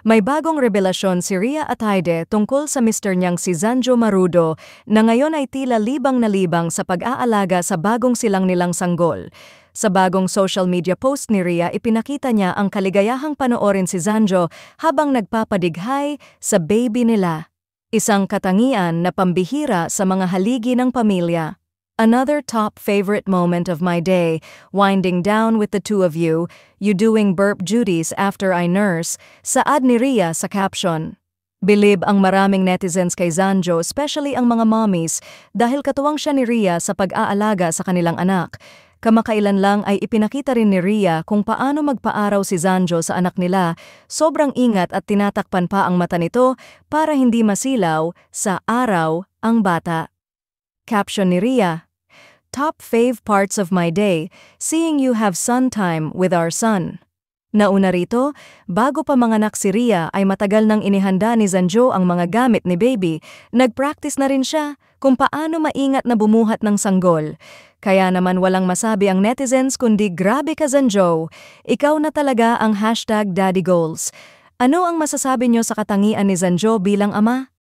May bagong revelasyon si Ria Ataide tungkol sa mister niyang si Zanjo Marudo na ngayon ay tila libang na libang sa pag-aalaga sa bagong silang nilang sanggol. Sa bagong social media post ni Ria, ipinakita niya ang kaligayahang panoorin si Zanjo habang nagpapadighay sa baby nila. Isang katangian na pambihira sa mga haligi ng pamilya. Another top favorite moment of my day, winding down with the two of you doing burp duties after I nurse, saad ni Ria sa caption. Bilib ang maraming netizens kay Zanjo, especially ang mga mommies, dahil katuwang siya ni Ria sa pag-aalaga sa kanilang anak. Kamakailan lang ay ipinakita rin ni Ria kung paano magpaaraw si Zanjo sa anak nila, sobrang ingat at tinatakpan pa ang mata nito para hindi masilaw sa araw ang bata. Caption ni Ria, "Top fave parts of my day, seeing you have sun time with our son." Nauna rito, bago pa manganak si Ria ay matagal nang inihanda ni Zanjo ang mga gamit ni baby. Nag-practice na rin siya kung paano maingat na bumuhat ng sanggol. Kaya naman walang masabi ang netizens kundi grabe ka Zanjo, ikaw na talaga ang #daddygoals. Ano ang masasabi nyo sa katangian ni Zanjo bilang ama?